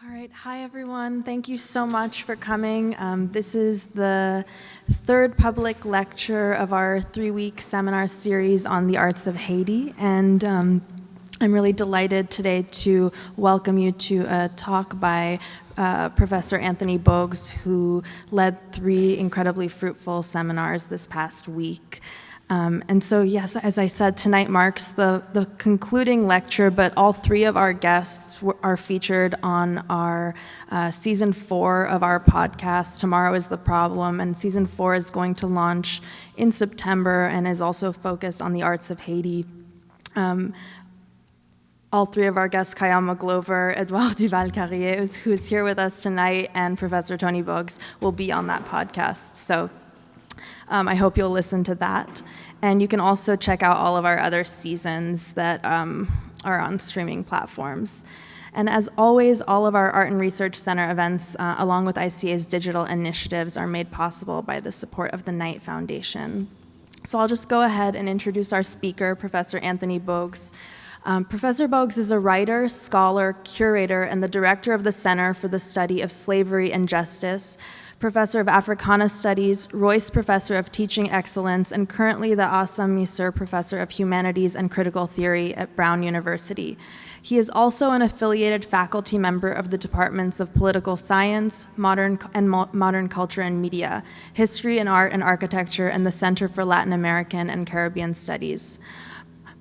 All right, hi everyone. Thank you so much for coming. This is the third public lecture of our 3-week seminar series on the arts of Haiti, and I'm really delighted today to welcome you to a talk by Professor Anthony Bogues, who led 3 incredibly fruitful seminars this past week. And so, yes, as I said, tonight marks the concluding lecture, but all 3 of our guests are featured on our season 4 of our podcast, Tomorrow is the Problem, and season 4 is going to launch in September and is also focused on the arts of Haiti. All 3 of our guests, Kayama Glover, Edouard Duval-Carrier, who is here with us tonight, and Professor Tony Bogues will be on that podcast. So I hope you'll listen to that. And you can also check out all of our other seasons that are on streaming platforms. And as always, all of our Art and Research Center events, along with ICA's digital initiatives, are made possible by the support of the Knight Foundation. So I'll just go ahead and introduce our speaker, Professor Anthony Bogues. Professor Bogues is a writer, scholar, curator, and the director of the Center for the Study of Slavery and Justice, Professor of Africana Studies, Royce Professor of Teaching Excellence, and currently the Assam Misur Professor of Humanities and Critical Theory at Brown University. He is also an affiliated faculty member of the Departments of Political Science, Modern Culture and Media, History and Art and Architecture, and the Center for Latin American and Caribbean Studies.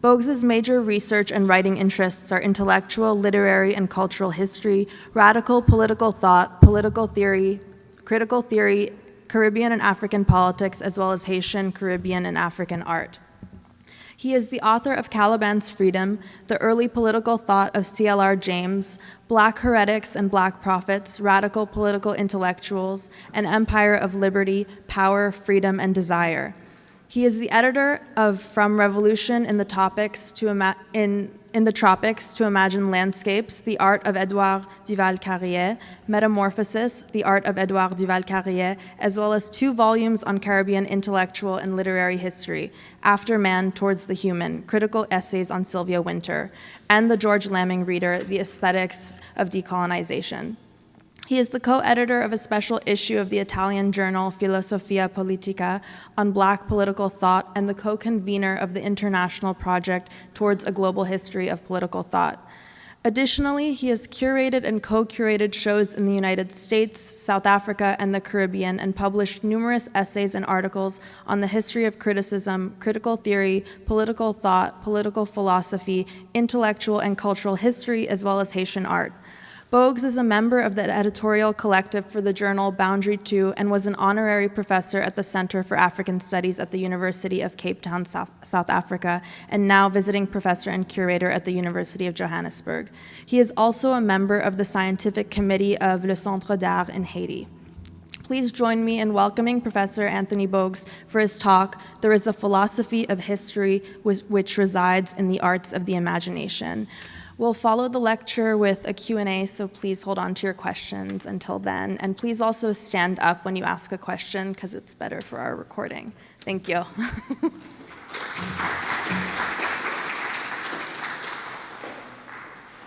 Bogues' major research and writing interests are intellectual, literary, and cultural history, radical political thought, political theory, critical theory, Caribbean and African politics, as well as Haitian, Caribbean, and African art. He is the author of Caliban's Freedom, The Early Political Thought of C.L.R. James, Black Heretics and Black Prophets, Radical Political Intellectuals, An Empire of Liberty, Power, Freedom, and Desire. He is the editor of From Revolution in the Tropics to Imagine Landscapes, The Art of Edouard Duval-Carrier, Metamorphosis, The Art of Edouard Duval-Carrier, as well as 2 volumes on Caribbean intellectual and literary history, After Man, Towards the Human, Critical Essays on Sylvia Wynter, and the George Lamming Reader, The Aesthetics of Decolonization. He is the co-editor of a special issue of the Italian journal Filosofia Politica on Black political thought and the co-convener of the International Project Towards a Global History of Political Thought. Additionally, he has curated and co-curated shows in the United States, South Africa, and the Caribbean, and published numerous essays and articles on the history of criticism, critical theory, political thought, political philosophy, intellectual and cultural history, as well as Haitian art. Bogues is a member of the editorial collective for the journal Boundary 2 and was an honorary professor at the Center for African Studies at the University of Cape Town, South Africa, and now visiting professor and curator at the University of Johannesburg. He is also a member of the scientific committee of Le Centre d'Art in Haiti. Please join me in welcoming Professor Anthony Bogues for his talk, There is a Philosophy of History which Resides in the Arts of the Imagination. We'll follow the lecture with a Q&A, so please hold on to your questions until then. And please also stand up when you ask a question, because it's better for our recording. Thank you.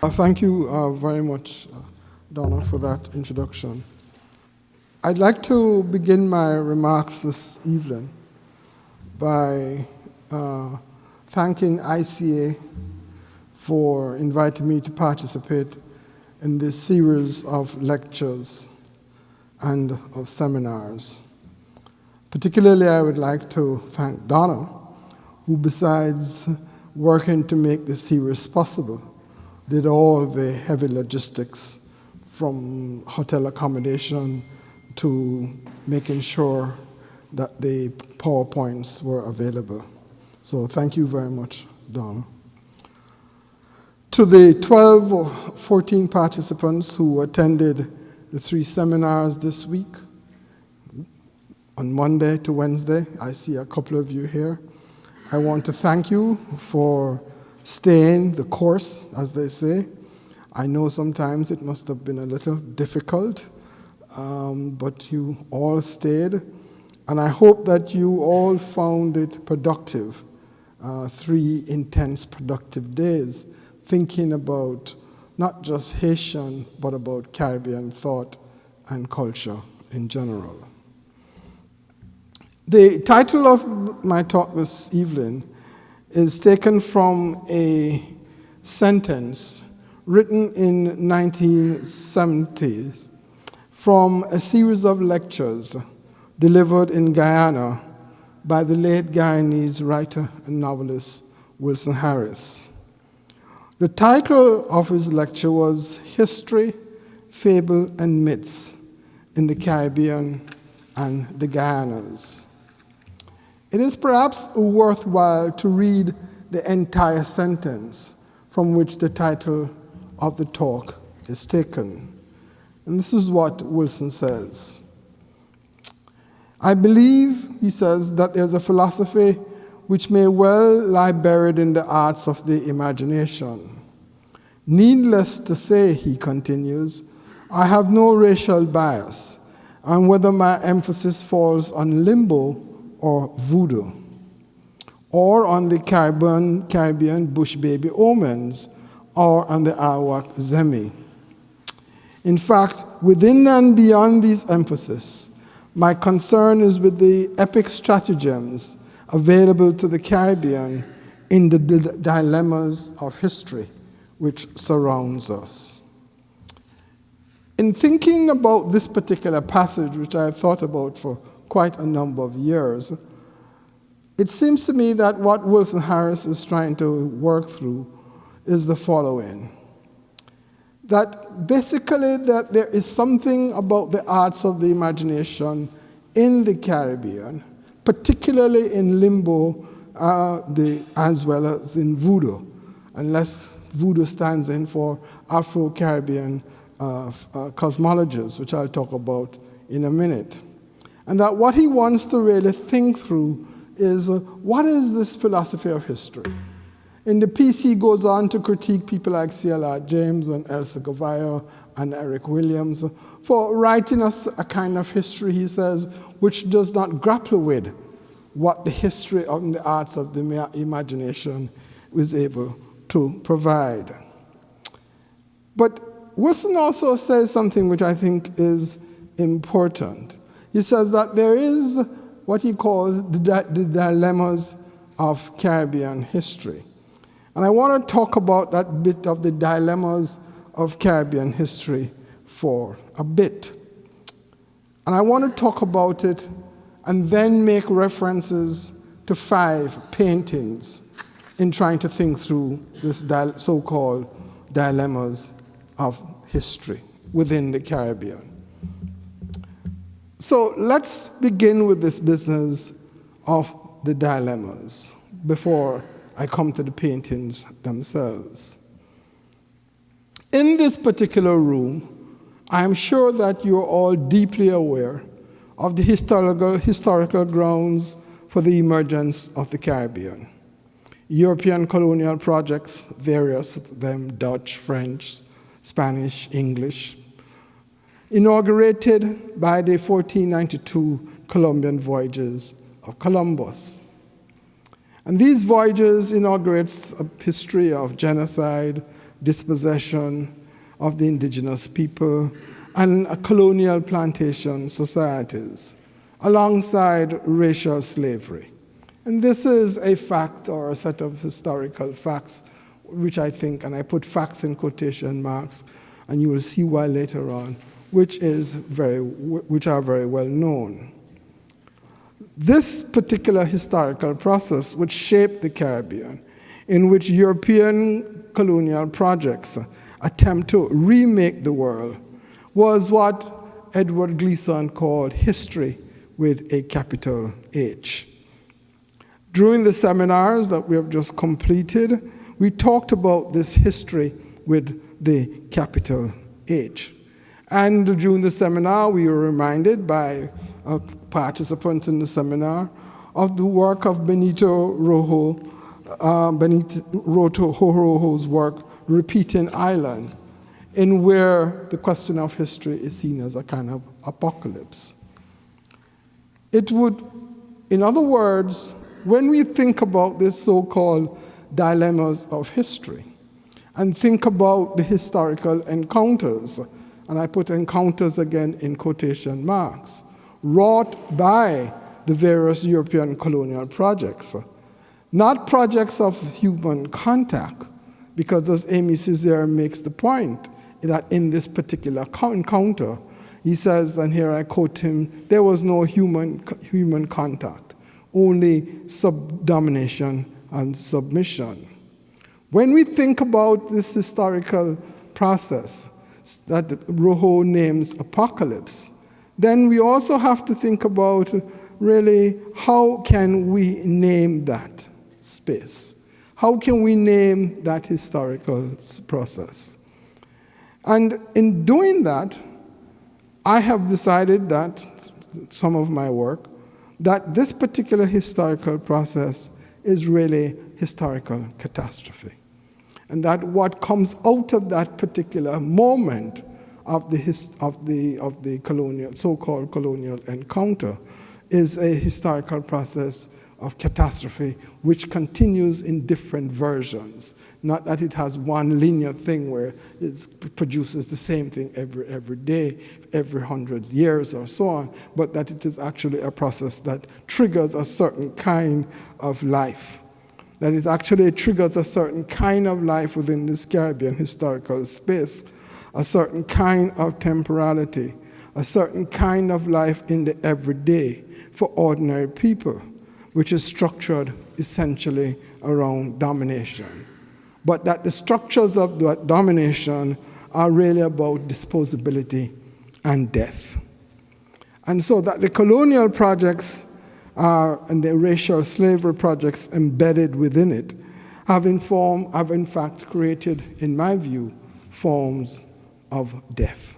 Thank you very much, Donna, for that introduction. I'd like to begin my remarks this evening by thanking ICA for inviting me to participate in this series of lectures and of seminars. Particularly, I would like to thank Donna, who besides working to make this series possible, did all the heavy logistics from hotel accommodation to making sure that the PowerPoints were available. So thank you very much, Donna. To the 12 or 14 participants who attended the 3 seminars this week, on Monday to Wednesday, I see a couple of you here. I want to thank you for staying the course, as they say. I know sometimes it must have been a little difficult, but you all stayed. And I hope that you all found it productive, 3 intense productive days, thinking about not just Haitian, but about Caribbean thought and culture in general. The title of my talk this evening is taken from a sentence written in 1970s from a series of lectures delivered in Guyana by the late Guyanese writer and novelist Wilson Harris. The title of his lecture was History, Fable, and Myths in the Caribbean and the Guyanas. It is perhaps worthwhile to read the entire sentence from which the title of the talk is taken. And this is what Wilson says. I believe, he says, that there's a philosophy which may well lie buried in the arts of the imagination. Needless to say, he continues, I have no racial bias, and whether my emphasis falls on limbo or voodoo, or on the Caribbean bush baby omens, or on the Arawak Zemi. In fact, within and beyond these emphases, my concern is with the epic stratagems available to the Caribbean in the dilemmas of history which surrounds us. In thinking about this particular passage, which I have thought about for quite a number of years, it seems to me that what Wilson Harris is trying to work through is the following. That basically that there is something about the arts of the imagination in the Caribbean, particularly in limbo, as well as in voodoo, unless voodoo stands in for Afro-Caribbean cosmologies, which I'll talk about in a minute. And that what he wants to really think through is what is this philosophy of history? In the piece, he goes on to critique people like C.L.R. James and Elsa Govayo and Eric Williams for writing us a kind of history, he says, which does not grapple with what the history of the arts of the imagination is able to provide. But Wilson also says something which I think is important. He says that there is what he calls the dilemmas of Caribbean history. And I want to talk about that bit of the dilemmas of Caribbean history for a bit. And I want to talk about it and then make references to 5 paintings in trying to think through this so-called dilemmas of history within the Caribbean. So let's begin with this business of the dilemmas before I come to the paintings themselves. In this particular room, I am sure that you're all deeply aware of the historical grounds for the emergence of the Caribbean. European colonial projects, various of them, Dutch, French, Spanish, English, inaugurated by the 1492 Columbian voyages of Columbus. And these voyages inaugurates a history of genocide, dispossession of the indigenous people, and colonial plantation societies, alongside racial slavery. And this is a fact or a set of historical facts, which I think, and I put facts in quotation marks, and you will see why later on, which are very well known. This particular historical process which shaped the Caribbean, in which European colonial projects attempt to remake the world, was what Edward Glissant called history with a capital H. During the seminars that we have just completed, we talked about this history with the capital H. And during the seminar, we were reminded by a participant in the seminar of the work of Benito Rojo's work, Repeating Island, in where the question of history is seen as a kind of apocalypse. It would, in other words, when we think about this so-called dilemmas of history, and think about the historical encounters, and I put encounters again in quotation marks, wrought by the various European colonial projects. Not projects of human contact, because as Amy Césaire makes the point, that in this particular encounter, he says, and here I quote him, there was no human contact, only subdomination and submission. When we think about this historical process that Rojo names apocalypse, then we also have to think about really how can we name that space? How can we name that historical process? And in doing that, I have decided that, some of my work, that this particular historical process is really historical catastrophe. And that what comes out of that particular moment of the colonial, so-called colonial encounter is a historical process of catastrophe which continues in different versions. Not that it has one linear thing where it produces the same thing every day, every 100 years or so on, but that it is actually a process that triggers a certain kind of life. That it actually triggers a certain kind of life within this Caribbean historical space, a certain kind of temporality, a certain kind of life in the everyday for ordinary people, which is structured essentially around domination. But that the structures of that domination are really about disposability and death. And so that the colonial projects and the racial slavery projects embedded within it have in fact created, in my view, forms of death.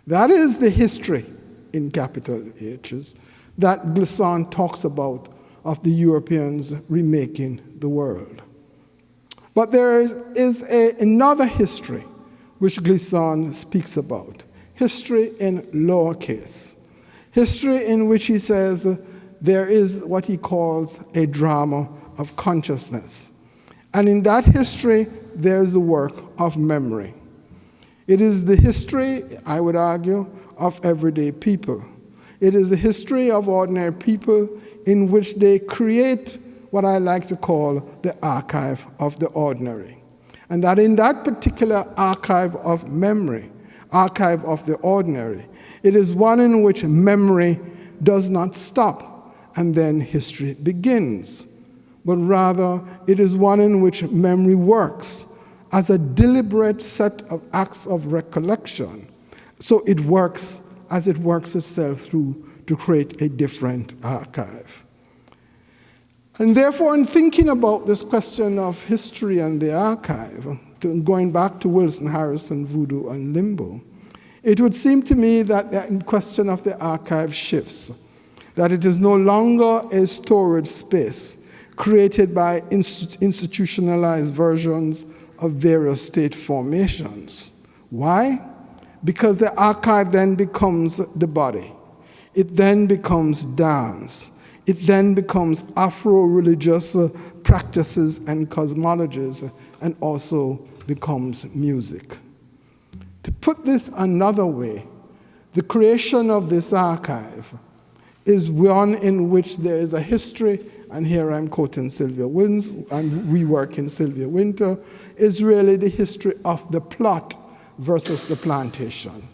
That is the history, in capital H's, that Glissant talks about of the Europeans remaking the world. But there is another history which Glissant speaks about, history in lowercase, history in which he says there is what he calls a drama of consciousness. And in that history, there's the work of memory. It is the history, I would argue, of everyday people. It is the history of ordinary people in which they create what I like to call the archive of the ordinary. And that in that particular archive of memory, archive of the ordinary, it is one in which memory does not stop and then history begins, but rather it is one in which memory works as a deliberate set of acts of recollection. So it works as it works itself through to create a different archive. And therefore, in thinking about this question of history and the archive, going back to Wilson, Harrison, Voodoo, and Limbo, it would seem to me that the question of the archive shifts, that it is no longer a storage space created by institutionalized versions of various state formations. Why? Because the archive then becomes the body. It then becomes dance. It then becomes Afro-religious practices and cosmologies, and also becomes music. To put this another way, the creation of this archive is one in which there is a history, and here I'm quoting Sylvia Wins, and reworking Sylvia Winter, is really the history of the plot versus the plantation.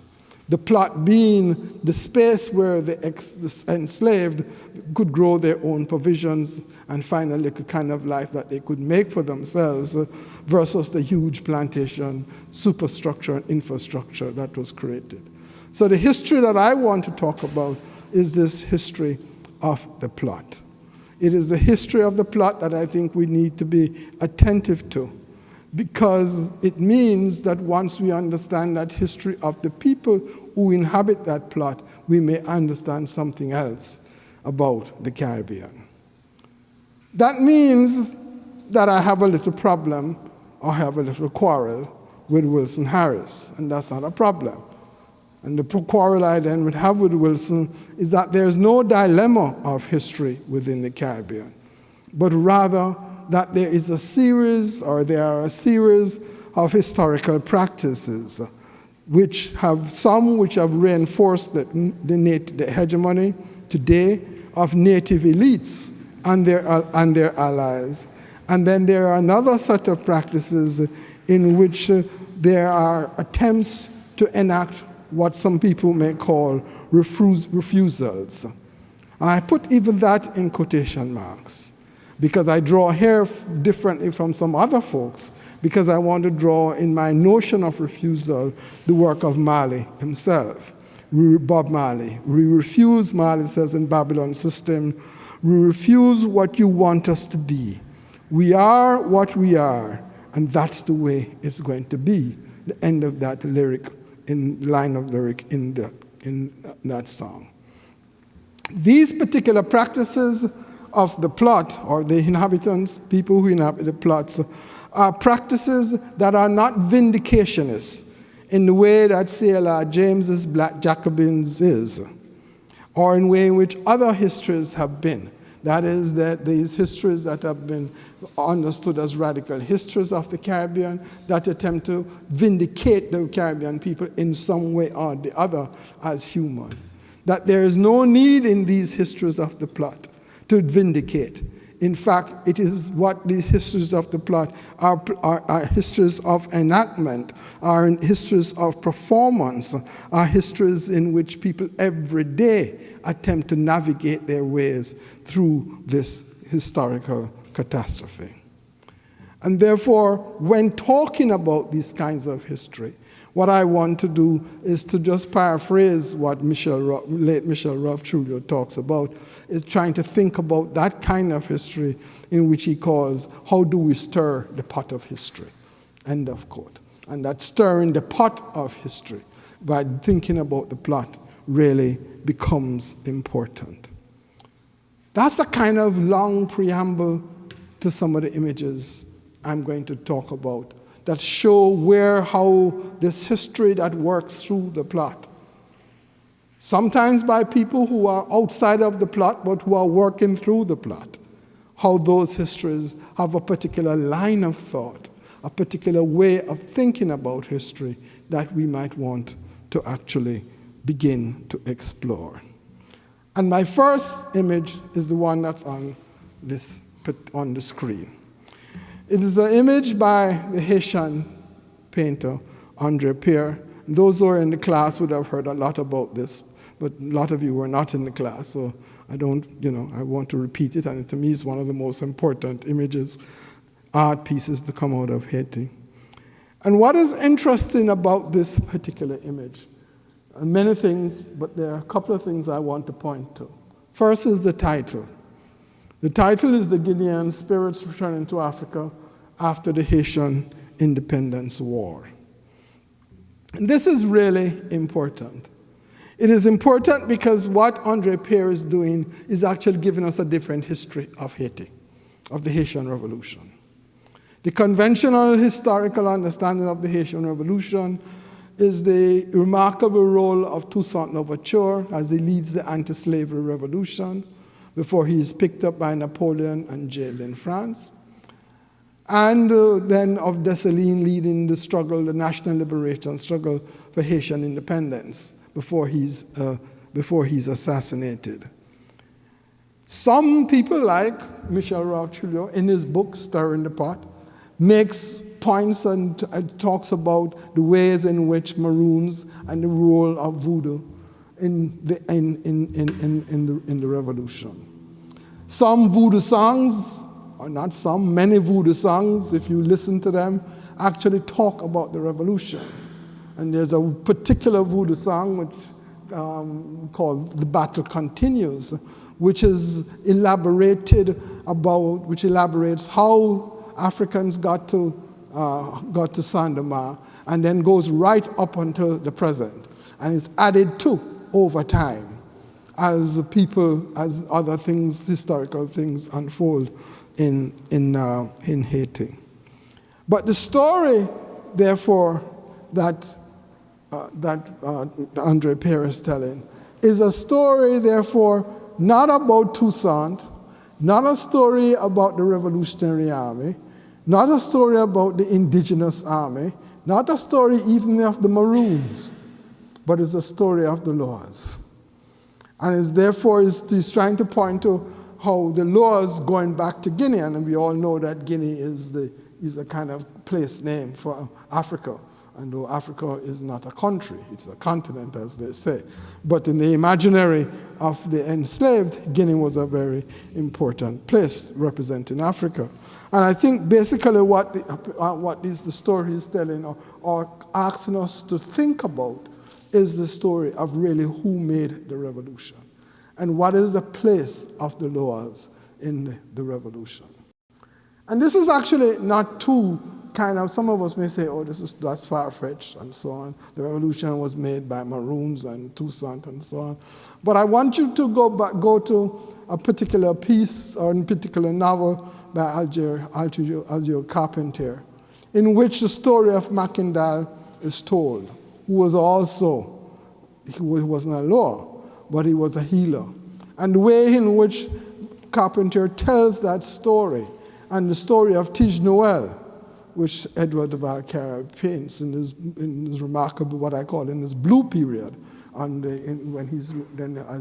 The plot being the space where the enslaved could grow their own provisions and find a little kind of life that they could make for themselves versus the huge plantation superstructure and infrastructure that was created. So the history that I want to talk about is this history of the plot. It is the history of the plot that I think we need to be attentive to, because it means that once we understand that history of the people who inhabit that plot, we may understand something else about the Caribbean. That means that I have a little problem or have a little quarrel with Wilson Harris, and that's not a problem. And the quarrel I then would have with Wilson is that there's no dilemma of history within the Caribbean, but rather that there is a series, or there are a series of historical practices, which have reinforced the hegemony today of native elites and their allies. And then there are another set of practices in which there are attempts to enact what some people may call refusals. I put even that in quotation marks, because I draw here differently from some other folks, because I want to draw in my notion of refusal the work of Marley himself, Bob Marley. We refuse, Marley says in Babylon System, we refuse what you want us to be. We are what we are, and that's the way it's going to be. The end of that line of lyric in that song. These particular practices of the plot, or the inhabitants, people who inhabit the plots, are practices that are not vindicationist in the way that C.L.R. James's Black Jacobins is, or in the way in which other histories have been. That is, that these histories that have been understood as radical histories of the Caribbean that attempt to vindicate the Caribbean people in some way or the other as human. That there is no need in these histories of the plot to vindicate. In fact, it is what these histories of the plot are histories of enactment, are histories of performance, are histories in which people every day attempt to navigate their ways through this historical catastrophe. And therefore, when talking about these kinds of history, what I want to do is to just paraphrase what late Michel Roth-Trujillo talks about, is trying to think about that kind of history in which he calls, how do we stir the pot of history, end of quote. And that stirring the pot of history by thinking about the plot really becomes important. That's a kind of long preamble to some of the images I'm going to talk about that show how this history that works through the plot, sometimes by people who are outside of the plot but who are working through the plot, how those histories have a particular line of thought, a particular way of thinking about history that we might want to actually begin to explore. And my first image is the one that's on the screen. It is an image by the Haitian painter, André Pierre. Those who are in the class would have heard a lot about this, but a lot of you were not in the class, so I want to repeat it, and to me it's one of the most important art pieces to come out of Haiti. And what is interesting about this particular image? And many things, but there are a couple of things I want to point to. First is the title. The title is The Guinean Spirits Returning to Africa After the Haitian Independence War. And this is really important. It is important because what André Pierre is doing is actually giving us a different history of Haiti, of the Haitian Revolution. The conventional historical understanding of the Haitian Revolution is the remarkable role of Toussaint Louverture as he leads the anti-slavery revolution before he is picked up by Napoleon and jailed in France. And then of Dessalines leading the national liberation struggle for Haitian independence before he's assassinated. Some people like Michel Roth-Trujillo in his book, Stirring the Pot, makes points and talks about the ways in which Maroons and the role of voodoo in the revolution. Some voodoo songs, or not some, many voodoo songs, if you listen to them, actually talk about the revolution. And there's a particular voodoo song which called The Battle Continues, which elaborates how Africans got to Saint-Domingue, and then goes right up until the present, and is added to over time as other things, historical things, unfold in Haiti. But the story, therefore, that André Pierre is telling is a story, therefore, not about Toussaint, not a story about the Revolutionary Army, not a story about the indigenous army, not a story even of the Maroons, but it's a story of the Loas. And he's trying to point to how the Loas going back to Guinea, and we all know that Guinea is a kind of place name for Africa. And though Africa is not a country, it's a continent, as they say. But in the imaginary of the enslaved, Guinea was a very important place representing Africa. And I think basically what the story is telling or asking us to think about is the story of really who made the revolution and what is the place of the Loas in the revolution. And this is actually not too some of us may say, oh, that's far-fetched and so on. The revolution was made by Maroons and Toussaint and so on. But I want you to go to a particular piece or a particular novel by Alger Carpentier, in which the story of Mackindal is told, who wasn't a law, but he was a healer. And the way in which Carpentier tells that story, and the story of Tige Noel, which Edward de Valcarra paints in his remarkable, what I call in his blue period, as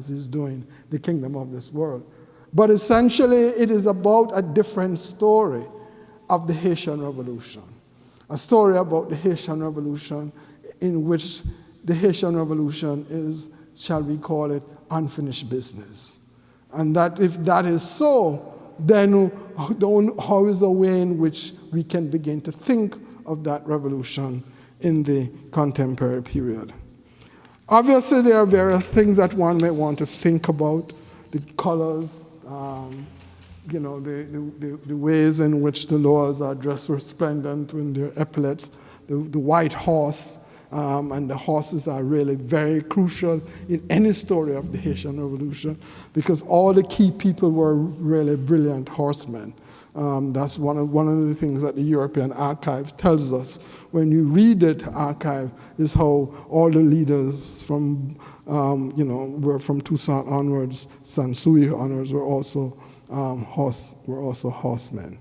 he's doing the kingdom of this world. But essentially, it is about a different story of the Haitian Revolution. A story about the Haitian Revolution in which the Haitian Revolution is, shall we call it, unfinished business. And that if that is so, then how is the way in which we can begin to think of that revolution in the contemporary period? Obviously, there are various things that one may want to think about, the colors, the ways in which the Loas are dressed resplendent in their epaulets, the white horse, and the horses are really very crucial in any story of the Haitian Revolution because all the key people were really brilliant horsemen. That's one of the things that the European archive tells us. When you read the archive, is how all the leaders from, were from Toussaint onwards, Sansui onwards, were also horsemen.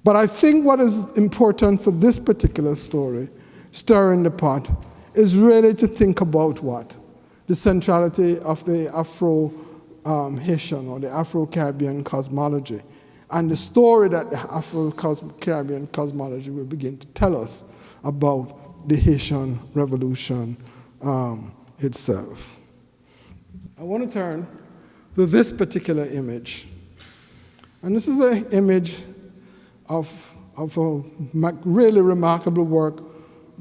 But I think what is important for this particular story, stirring the pot, is really to think about what? The centrality of the Afro-Haitian or the Afro-Caribbean cosmology. And the story that the Afro-Caribbean cosmology will begin to tell us about the Haitian Revolution itself. I want to turn to this particular image. And this is an image of a really remarkable work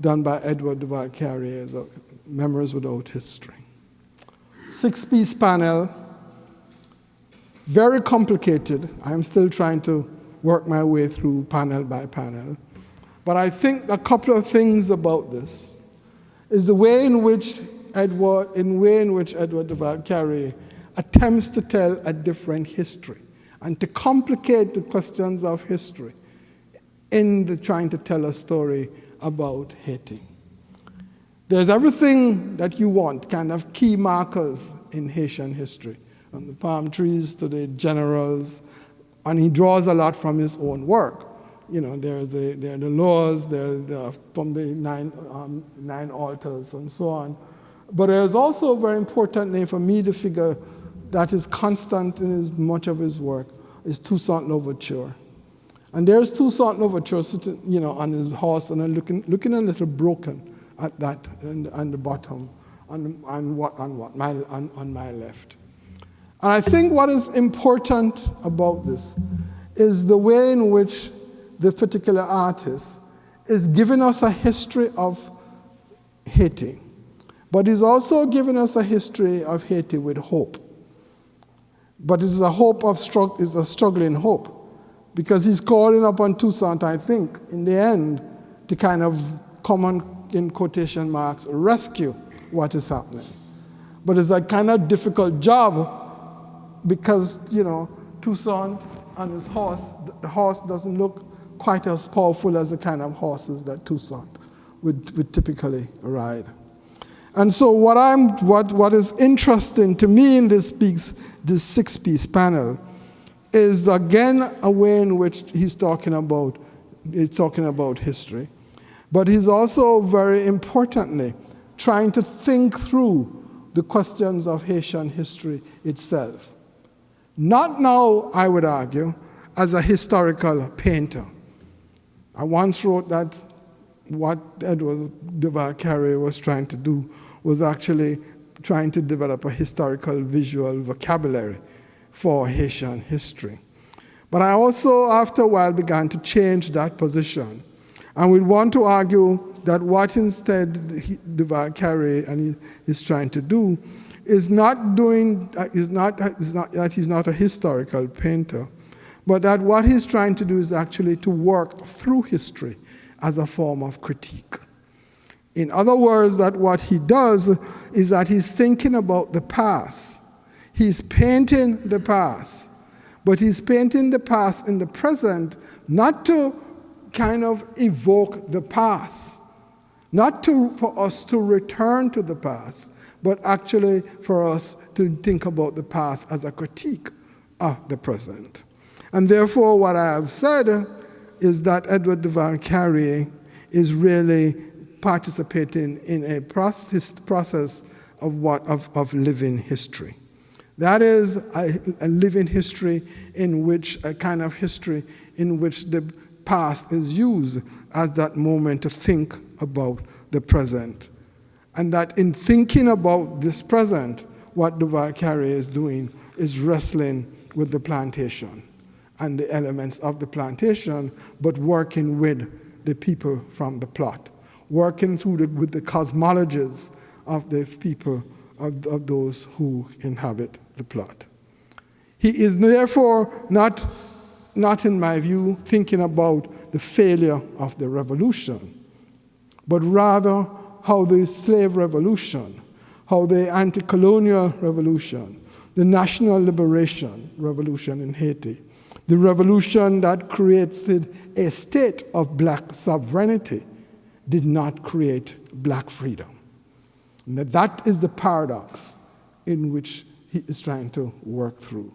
done by Edward de Valcarrier, Memories Without History. 6-piece panel, very complicated. I'm still trying to work my way through panel by panel. But I think a couple of things about this is the way in which Edward de Valcarrier attempts to tell a different history and to complicate the questions of history in trying to tell a story about Haiti. There's everything that you want, kind of key markers in Haitian history, from the palm trees to the generals, and he draws a lot from his own work. There are the laws, from the nine altars and so on. But there's also a very important name for me, the figure that is constant in much of his work, is Toussaint Louverture. And there's Toussaint Louverture sitting, on his horse and looking a little broken at that and the bottom on my left. And I think what is important about this is the way in which the particular artist is giving us a history of Haiti, but he's also giving us a history of Haiti with hope. But it's a hope is a struggling hope, because he's calling upon Toussaint, I think, in the end, to kind of come on, in quotation marks, rescue what is happening. But it's a kind of difficult job because, Toussaint and his horse, the horse doesn't look quite as powerful as the kind of horses that Toussaint would typically ride. And so what is interesting to me in this 6-piece panel is again a way in which he's talking about he's talking about history. But he's also, very importantly, trying to think through the questions of Haitian history itself. Not now, I would argue, as a historical painter. I once wrote that what Edward Duval Carrier was trying to do was actually trying to develop a historical visual vocabulary for Haitian history. But I also, after a while, began to change that position. And we want to argue that what instead Duval Carrier is trying to do is that he's not a historical painter, but that what he's trying to do is actually to work through history as a form of critique. In other words, that what he does is that he's thinking about the past. He's painting the past, but he's painting the past in the present, not to kind of evoke the past, not for us to return to the past, but actually for us to think about the past as a critique of the present. And therefore, what I have said is that Edward Duval Carrier is really participating in a process of living history. That is a living history a kind of history in which the past is used as that moment to think about the present. And that in thinking about this present, what Duval Carrier is doing is wrestling with the plantation and the elements of the plantation, but working with the people from the plot, working with the cosmologies of the people, of those who inhabit the plot. He is therefore not, in my view, thinking about the failure of the revolution, but rather how the slave revolution, how the anti-colonial revolution, the national liberation revolution in Haiti, the revolution that created a state of black sovereignty, did not create black freedom. And that is the paradox in which he is trying to work through.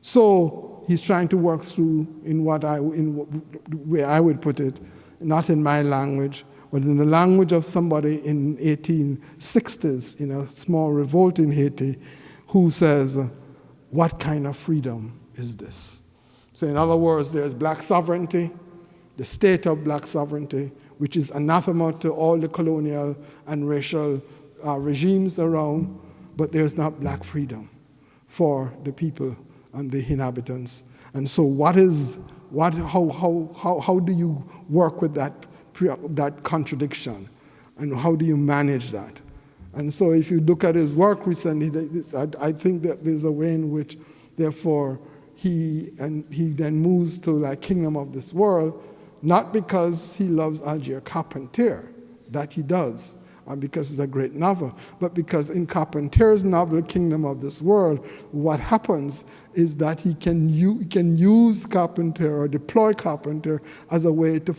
So he's trying to work through where I would put it, not in my language, but in the language of somebody in 1860s, in a small revolt in Haiti, who says, what kind of freedom is this? So in other words, there's black sovereignty, the state of black sovereignty, which is anathema to all the colonial and racial regimes around, but there's not black freedom for the people and the inhabitants. And so how do you work with that contradiction, and how do you manage that? And so if you look at his work recently, I think that there's a way in which, therefore, he then moves to like Kingdom of this World, not because he loves Algiers Carpentier, that he does, and because it's a great novel, but because in Carpentier's novel, Kingdom of this World, what happens is that he can use Carpentier or deploy Carpentier as a way to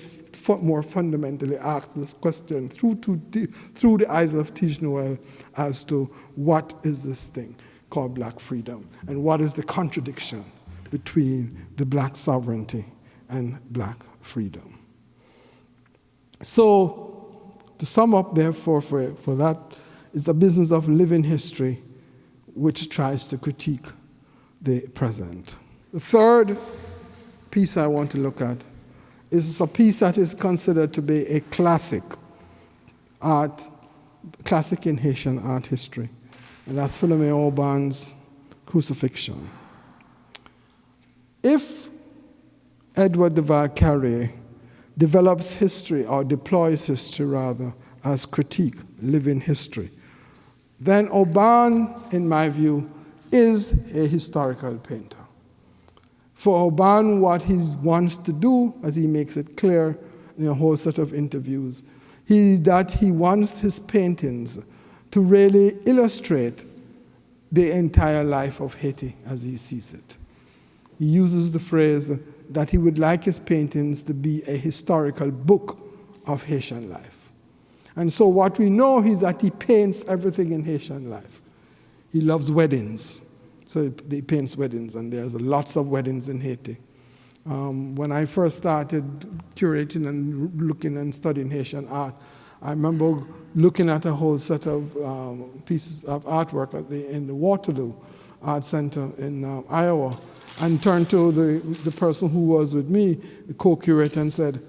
more fundamentally ask this question through the eyes of Tige Noel as to what is this thing called black freedom, and what is the contradiction between the black sovereignty and black freedom. So, to sum up, therefore, for that, is the business of living history, which tries to critique the present. The third piece I want to look at is a piece that is considered to be a classic in Haitian art history, and that's Philomé Aubin's Crucifixion. If Edward Duval Carrier develops history, or deploys history rather, as critique, living history, then Aubin, in my view, is a historical painter. For Aubin, what he wants to do, as he makes it clear in a whole set of interviews, that he wants his paintings to really illustrate the entire life of Haiti as he sees it. He uses the phrase that he would like his paintings to be a historical book of Haitian life. And so what we know is that he paints everything in Haitian life. He loves weddings, so he paints weddings, and there's lots of weddings in Haiti. When I first started curating and looking and studying Haitian art, I remember looking at a whole set of pieces of artwork in the Waterloo Art Center in Iowa, and turned to the person who was with me, the co-curator, and said,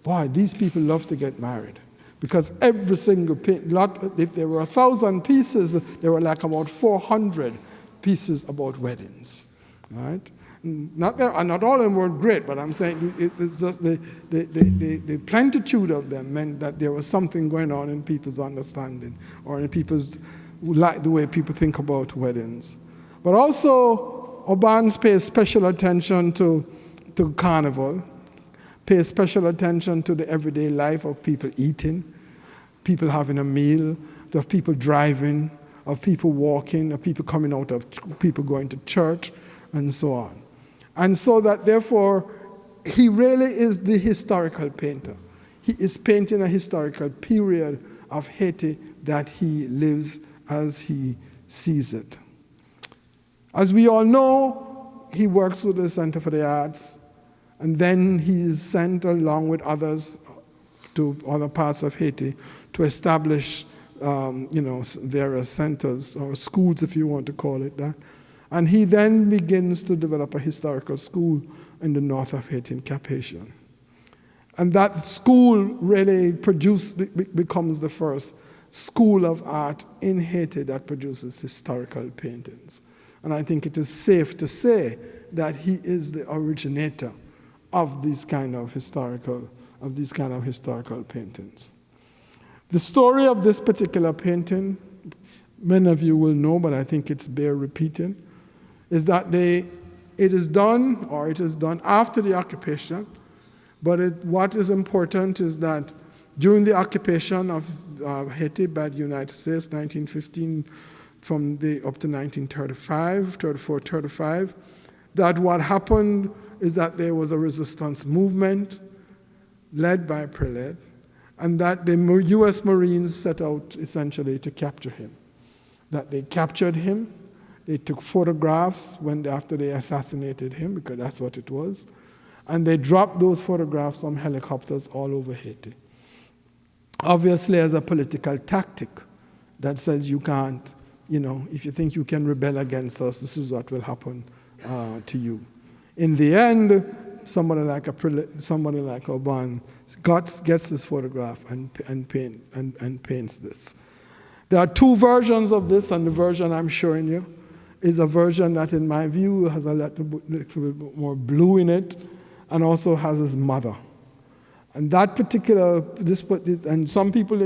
boy, these people love to get married. Because every single lot, if there were 1,000 pieces, there were like about 400 pieces about weddings, right? Not all of them were great, but I'm saying it's just the plentitude of them meant that there was something going on in people's understanding, or in people's, like the way people think about weddings. But also, Aubans pays special attention to carnival, pays special attention to the everyday life of people eating, people having a meal, of people driving, of people walking, of people coming out, of people going to church, and so on. And so that, therefore, he really is the historical painter. He is painting a historical period of Haiti that he lives as he sees it. As we all know, he works with the Center for the Arts, and then he is sent along with others to other parts of Haiti to establish various centers, or schools, if you want to call it that. And he then begins to develop a historical school in the north of Haiti, in Cap Haitian. And that school really becomes the first school of art in Haiti that produces historical paintings. And I think it is safe to say that he is the originator of these kind of historical paintings. The story of this particular painting, many of you will know, but I think it's bear repeating, is that it is done after the occupation, but what is important is that during the occupation of Haiti by the United States, 1915 up to 1935, 34, 35, that what happened is that there was a resistance movement led by Prelate, and that the U.S. Marines set out essentially to capture him. That they captured him. They took photographs after they assassinated him, because that's what it was. And they dropped those photographs from helicopters all over Haiti. Obviously, as a political tactic that says you can't, if you think you can rebel against us, this is what will happen to you. In the end, somebody like Aubin gets this photograph and paints this. There are two versions of this, and the version I'm showing you is a version that, in my view, has a little bit more blue in it, and also has his mother. And that particular, and some people,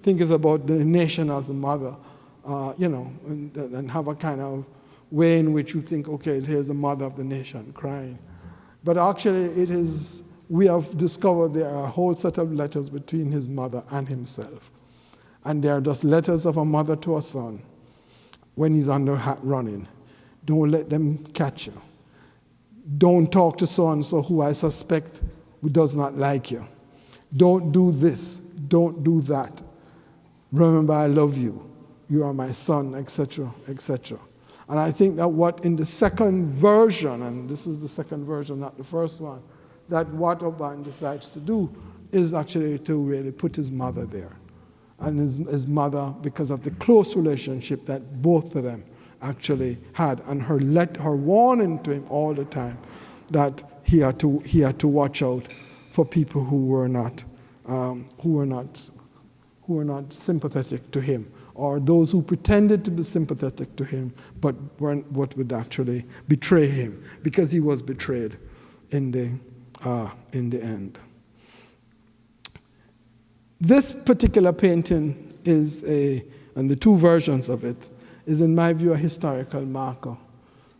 think it's about the nation as a mother, and have a kind of way in which you think, okay, here's the mother of the nation crying. But actually, we have discovered there are a whole set of letters between his mother and himself. And they are just letters of a mother to a son when he's under running. Don't let them catch you. Don't talk to so-and-so who I suspect who does not like you. Don't do this. Don't do that. Remember, I love you. You are my son, etc., etc. And I think that what in the second version, and this is the second version, not the first one, that what Aubin decides to do is actually to really put his mother there. And his mother, because of the close relationship that both of them actually had, and her warning to him all the time that he had to watch out for people who were not sympathetic to him, or those who pretended to be sympathetic to him but weren't, what would actually betray him, because he was betrayed in the end. This particular painting and the two versions of it, is in my view a historical marker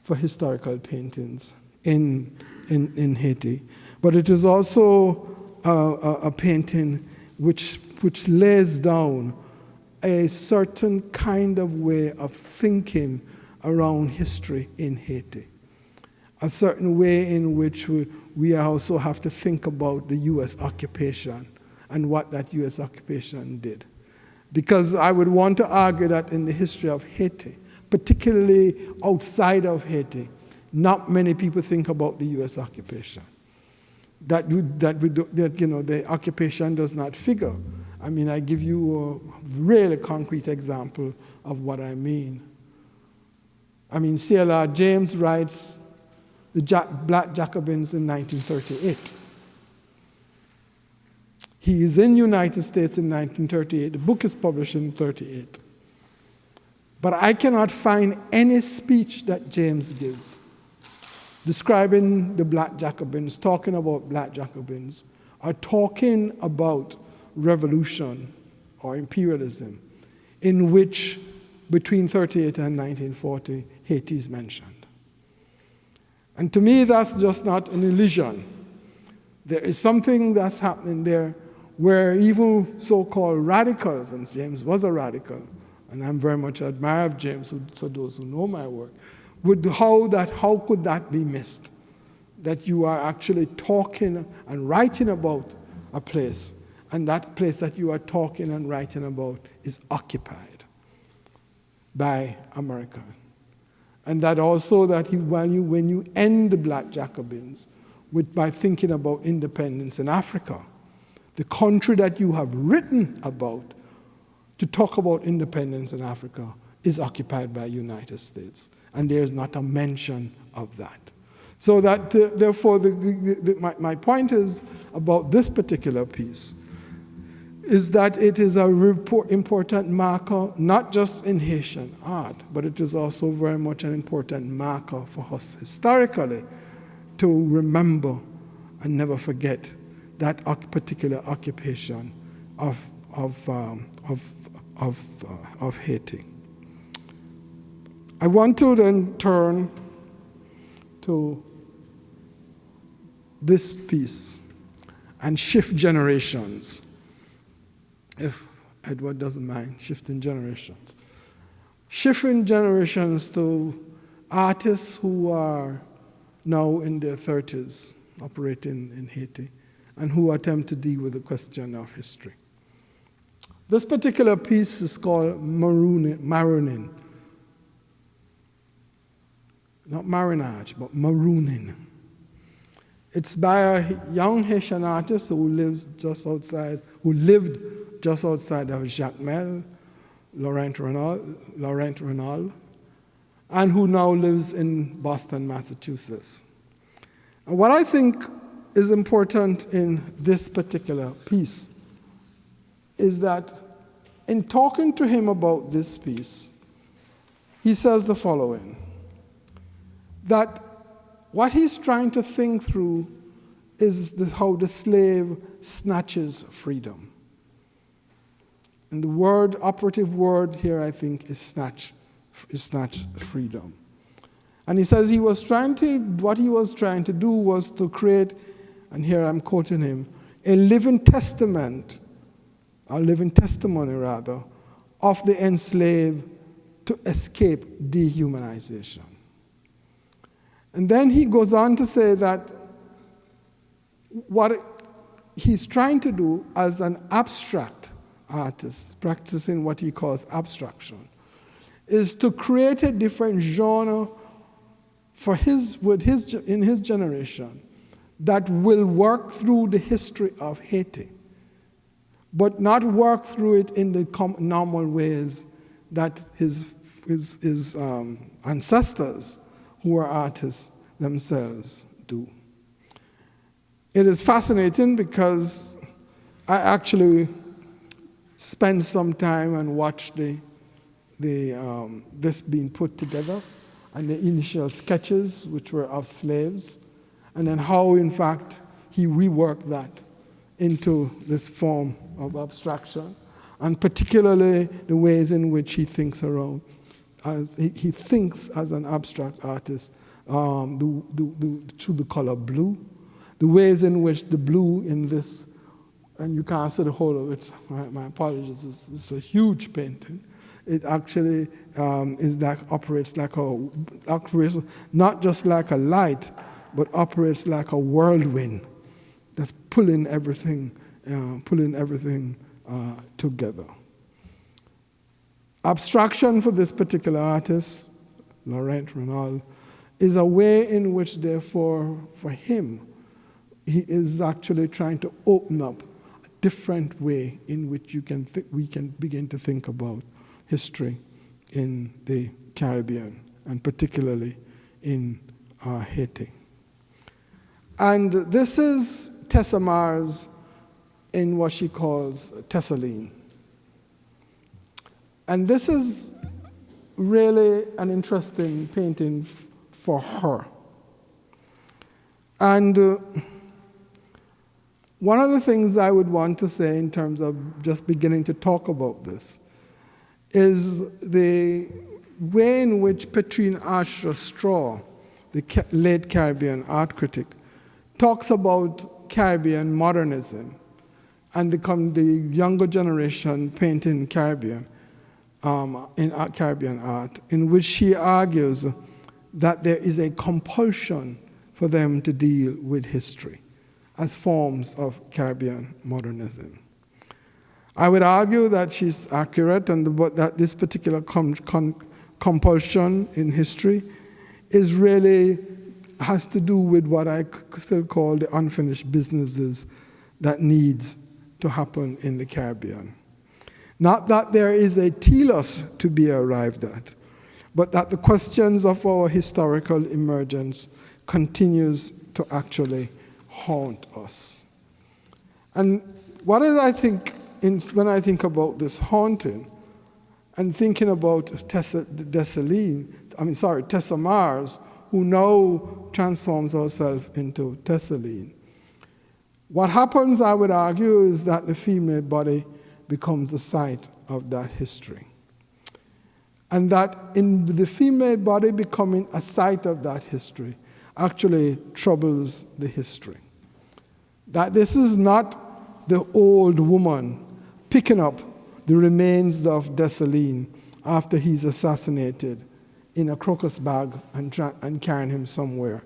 for historical paintings in Haiti. But it is also a painting which lays down a certain kind of way of thinking around history in Haiti. A certain way in which we also have to think about the U.S. occupation and what that U.S. occupation did. Because I would want to argue that in the history of Haiti, particularly outside of Haiti, not many people think about the U.S. occupation. the occupation does not figure. I mean, I give you a really concrete example of what I mean. I mean, C.L.R. James writes the Black Jacobins in 1938. He is in the United States in 1938. The book is published in 1938. But I cannot find any speech that James gives describing the Black Jacobins, talking about Black Jacobins, or talking about revolution or imperialism, in which between 1938 and 1940, Haiti is mentioned. And to me, that's just not an illusion. There is something that's happening there where even so-called radicals, and James was a radical, and I'm very much admire of James, for those who know my work, how could that be missed? That you are actually talking and writing about a place, and that place that you are talking and writing about is occupied by America. And that also that when you end the Black Jacobins by thinking about independence in Africa, the country that you have written about to talk about independence in Africa is occupied by the United States. And there's not a mention of that. So that, therefore, my point is about this particular piece is that it is an important marker, not just in Haitian art, but it is also very much an important marker for us historically to remember and never forget that particular occupation of Haiti. I want to then turn to this piece and shift generations, if Edward doesn't mind shifting generations. Shifting generations to artists who are now in their 30s, operating in Haiti, and who attempt to deal with the question of history. This particular piece is called Marooning. Not marinage, but marooning. It's by a young Haitian artist who lived just outside of Jacmel, Laurent Renaud, and who now lives in Boston, Massachusetts. And what I think is important in this particular piece is that in talking to him about this piece, he says the following, that what he's trying to think through is how the slave snatches freedom. And the operative word here, I think, is snatch freedom. And he says what he was trying to do was to create, and here I'm quoting him, a living testimony rather, of the enslaved to escape dehumanization. And then he goes on to say that what he's trying to do as an abstract artist, practicing what he calls abstraction, is to create a different genre in his generation that will work through the history of Haiti, but not work through it in the normal ways that his ancestors, who are artists themselves, do. It is fascinating because I actually spent some time and watched this being put together, and the initial sketches, which were of slaves, and then how, in fact, he reworked that into this form of abstraction, and particularly the ways in which he thinks around. He thinks as an abstract artist through the color blue, the ways in which the blue in this, and you can't see the whole of it, my apologies, it's a huge painting. It actually operates not just like a light, but operates like a whirlwind that's pulling everything together. Abstraction for this particular artist, Laurent Renaud, is a way in which, therefore, for him, he is actually trying to open up a different way in which we can begin to think about history in the Caribbean, and particularly in Haiti. And this is Tessa Mars in what she calls Tessaline. And this is really an interesting painting for her. And one of the things I would want to say in terms of just beginning to talk about this is the way in which Petrine Asher-Straw, the late Caribbean art critic, talks about Caribbean modernism and the younger generation painting Caribbean, in Caribbean art, in which she argues that there is a compulsion for them to deal with history as forms of Caribbean modernism. I would argue that she's accurate, but that this particular compulsion in history has to do with what I still call the unfinished businesses that needs to happen in the Caribbean. Not that there is a telos to be arrived at, but that the questions of our historical emergence continues to actually haunt us. And what is, I think, when I think about this haunting, and thinking about Tessa Mars, who now transforms herself into Tessaline. What happens, I would argue, is that the female body becomes the site of that history. And that in the female body becoming a site of that history actually troubles the history. That this is not the old woman picking up the remains of Dessalines after he's assassinated in a crocus bag and carrying him somewhere,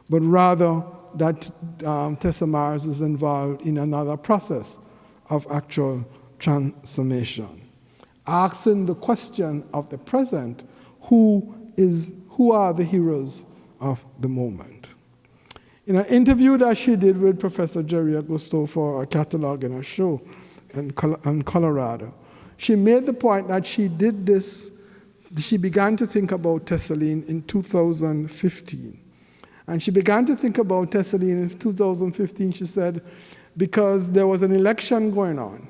but rather that Tessa Mars is involved in another process of actual transformation, asking the question of the present: who are the heroes of the moment? In an interview that she did with Professor Jerry Augusto for a catalog in a show in Colorado, she made the point that she did this. She began to think about Tessaline in 2015. And she began to think about Tessaline in 2015, she said, because there was an election going on.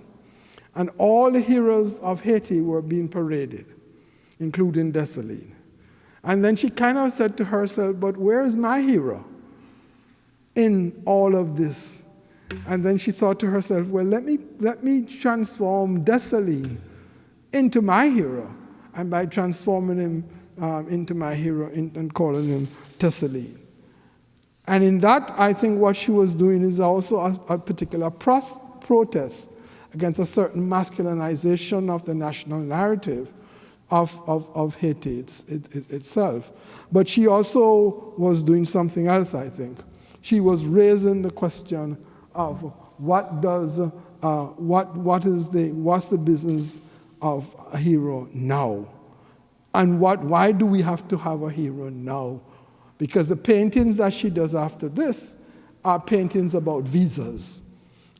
And all the heroes of Haiti were being paraded, including Dessalines. And then she kind of said to herself, but where is my hero in all of this? And then she thought to herself, well, let me transform Dessalines into my hero. And by transforming him into my hero and calling him Tessaline. And in that, I think what she was doing is also a particular protest against a certain masculinization of the national narrative of Haiti itself. But she also was doing something else, I think. She was raising the question of what's the business of a hero now? And why do we have to have a hero now? Because the paintings that she does after this are paintings about visas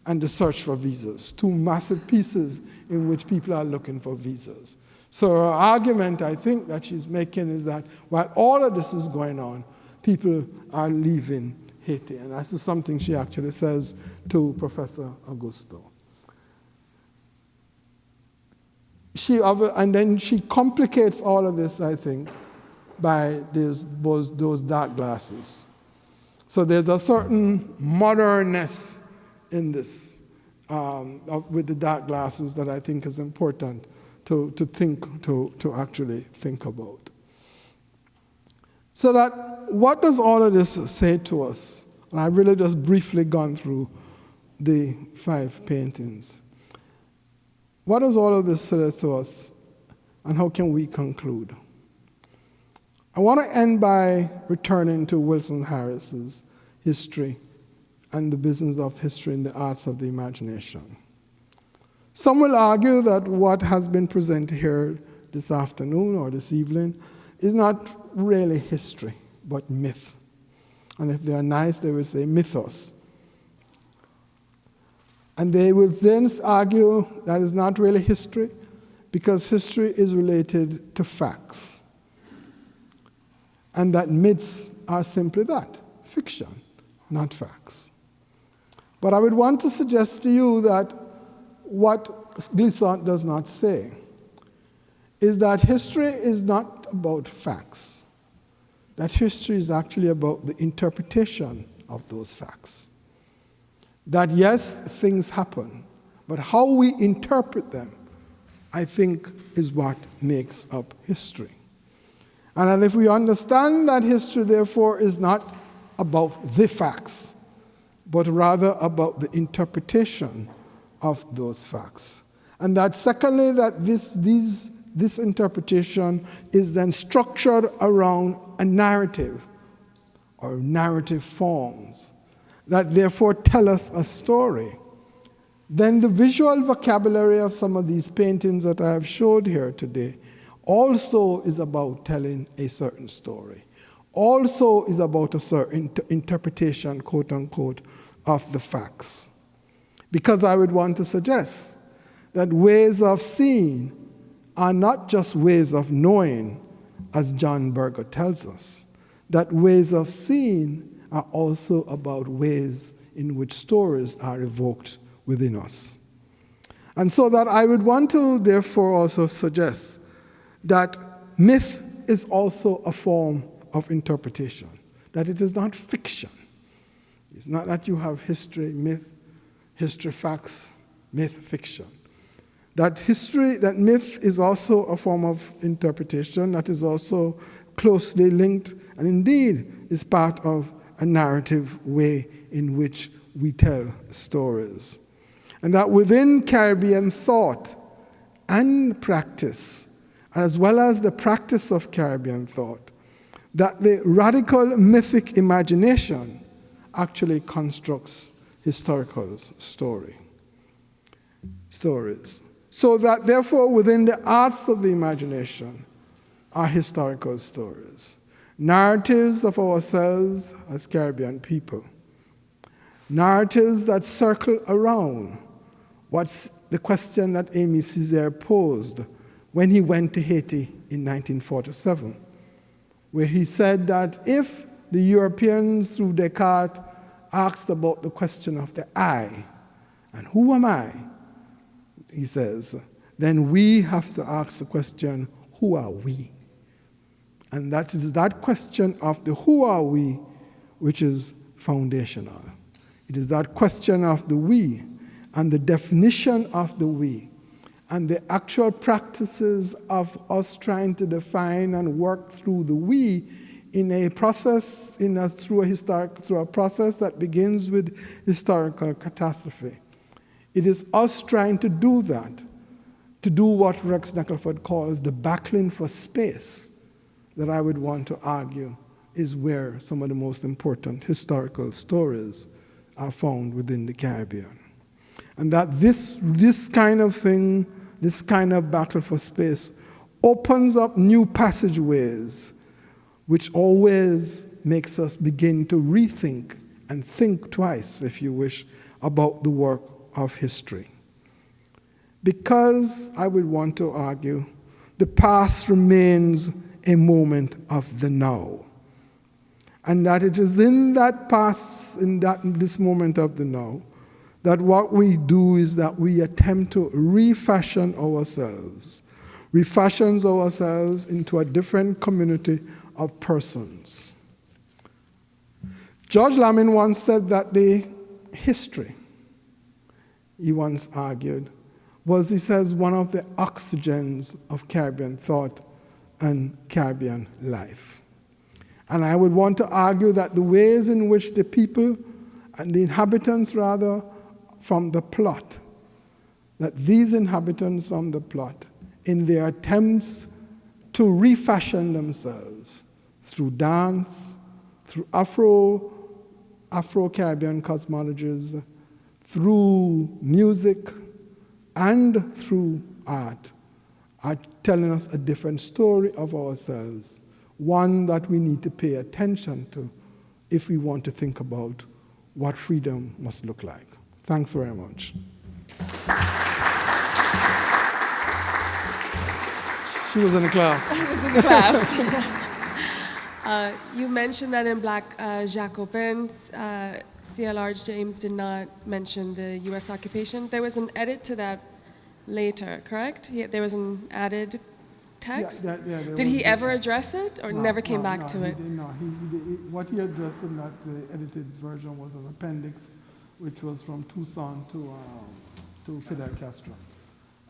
and the search for visas, two massive pieces in which people are looking for visas. So her argument, I think, that she's making is that while all of this is going on, people are leaving Haiti. And that's something she actually says to Professor Augusto. And then she complicates all of this, I think, by those dark glasses. So there's a certain modernness in this with the dark glasses that I think is important to actually think about. So that what does all of this say to us? And I've really just briefly gone through the 5 paintings. What does all of this say to us, and how can we conclude? I want to end by returning to Wilson Harris's history and the business of history in the arts of the imagination. Some will argue that what has been presented here this afternoon or this evening is not really history, but myth. And if they are nice, they will say mythos. And they will then argue that is not really history, because history is related to facts. And that myths are simply that, fiction, not facts. But I would want to suggest to you that what Glissant does not say is that history is not about facts, that history is actually about the interpretation of those facts. That yes, things happen, but how we interpret them, I think, is what makes up history. And that if we understand that history, therefore, is not about the facts, but rather about the interpretation of those facts. And that secondly, that this interpretation is then structured around a narrative or narrative forms that therefore tell us a story. Then the visual vocabulary of some of these paintings that I have showed here today also is about telling a certain story. Also is about a certain interpretation, quote unquote, of the facts. Because I would want to suggest that ways of seeing are not just ways of knowing, as John Berger tells us, that ways of seeing are also about ways in which stories are evoked within us. And so that I would want to therefore also suggest that myth is also a form of interpretation, that it is not fiction. It's not that you have history, myth, history facts, myth, fiction. That myth is also a form of interpretation that is also closely linked and indeed is part of a narrative way in which we tell stories. And that within Caribbean thought and practice, as well as the practice of Caribbean thought, that the radical mythic imagination actually constructs historical stories. So that therefore within the arts of the imagination are historical stories, narratives of ourselves as Caribbean people, narratives that circle around what's the question that Aimé Césaire posed when he went to Haiti in 1947, where he said that if the Europeans through Descartes asked about the question of the I, and who am I, he says, then we have to ask the question, who are we? And that is that question of the who are we which is foundational. It is that question of the we and the definition of the we and the actual practices of us trying to define and work through the we in a process, through a process that begins with historical catastrophe. It is us trying to do that, to do what Rex Neckleford calls the battling for space, that I would want to argue is where some of the most important historical stories are found within the Caribbean. And that this kind of thing, this kind of battle for space, opens up new passageways, which always makes us begin to rethink and think twice, if you wish, about the work of history. Because, I would want to argue, the past remains a moment of the now. And that it is in that past, this moment of the now, that what we do is that we attempt to refashion ourselves into a different community of persons. George Lamin once said that the history, he once argued, was, he says, one of the oxygens of Caribbean thought and Caribbean life. And I would want to argue that the ways in which the people and the inhabitants, rather, from the plot, that these inhabitants from the plot, in their attempts to refashion themselves through dance, through Afro-Caribbean cosmologies, through music, and through art, are telling us a different story of ourselves, one that we need to pay attention to if we want to think about what freedom must look like. Thanks very much. She was in the class. in the class. You mentioned that in Black Jacobins, C.L.R. James did not mention the U.S. occupation. There was an edit to that later, correct? There was an added text? Did he ever address it or never came back to it? What he addressed in that edited version was an appendix, which was from Tucson to Fidel Castro.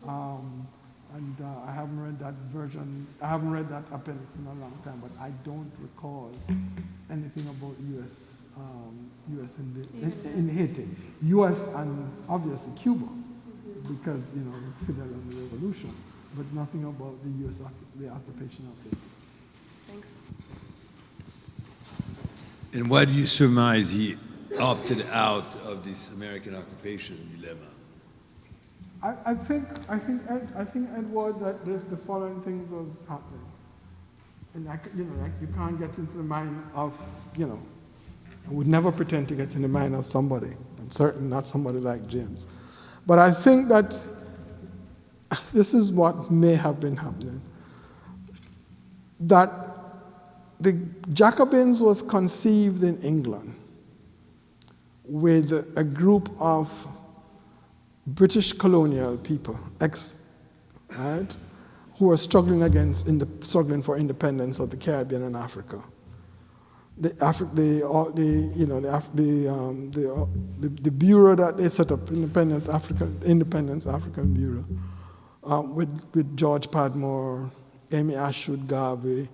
I haven't read that version. I haven't read that appendix in a long time, but I don't recall anything about U.S. in Haiti, U.S. and obviously Cuba, because Fidel and the revolution, but nothing about the U.S. the occupation of Haiti. Thanks. And why do you surmise he opted out of this American occupation dilemma? I think Edward, that the following things was happening, and you can't get into the mind of I would never pretend to get in the mind of somebody, and certainly not somebody like James, but I think that this is what may have been happening. That the Jacobins was conceived in England with a group of British colonial people, right, who were struggling for independence of the Caribbean and Africa. The bureau that they set up, Independence African Bureau, with George Padmore, Amy Ashwood Garvey,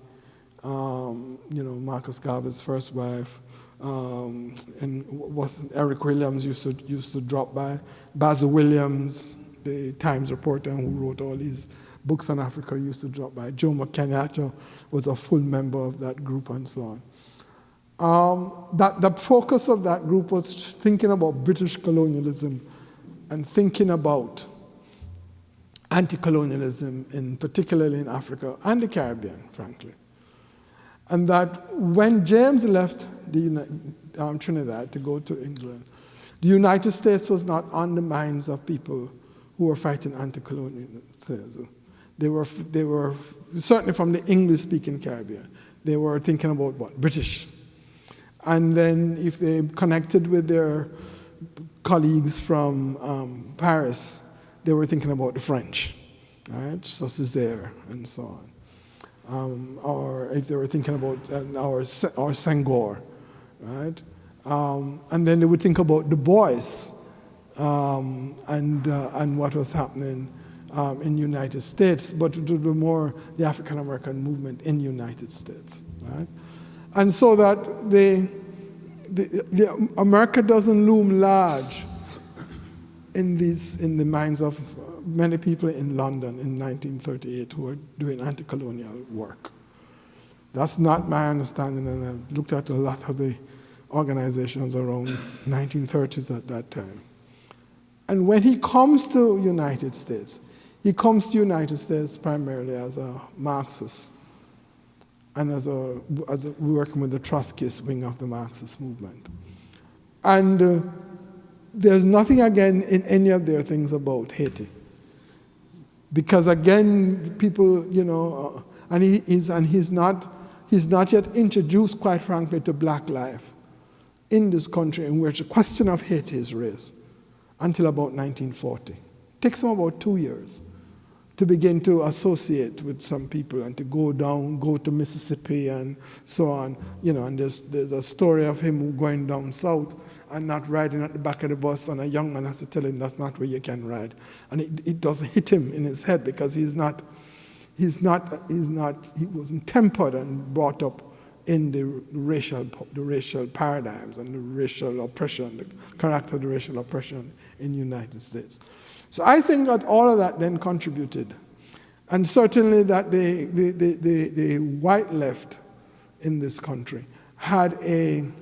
Marcus Garvey's first wife, and Eric Williams used to drop by. Basil Williams, the Times reporter who wrote all these books on Africa, used to drop by. Jomo Kenyatta was a full member of that group, and so on. The focus of that group was thinking about British colonialism and thinking about anti-colonialism, particularly in Africa and the Caribbean, frankly. And that when James left Trinidad to go to England, the United States was not on the minds of people who were fighting anti-colonialism. They were certainly from the English-speaking Caribbean. They were thinking about what? British. And then if they connected with their colleagues from Paris, they were thinking about the French, right? So Césaire and so on. Or if they were thinking about or Senghor, right? And then they would think about Du Bois and what was happening in the United States, but to do more the African American movement in the United States, right? And so that America doesn't loom large in the minds of many people in London in 1938 who were doing anti-colonial work. That's not my understanding, and I looked at a lot of the organizations around 1930s at that time. And when he comes to United States, he comes to United States primarily as a Marxist and as working with the Trotskyist wing of the Marxist movement. And there's nothing again in any of their things about Haiti. Because again, people, and he's not yet introduced, quite frankly, to black life in this country in which the question of Haiti is raised until about 1940. It takes him about 2 years to begin to associate with some people and to go to Mississippi and so on. And there's a story of him going down south and not riding at the back of the bus, and a young man has to tell him that's not where you can ride. And it doesn't hit him in his head because he wasn't tempered and brought up in the racial paradigms and the racial oppression, the character of the racial oppression in the United States. So I think that all of that then contributed. And certainly that the white left in this country had an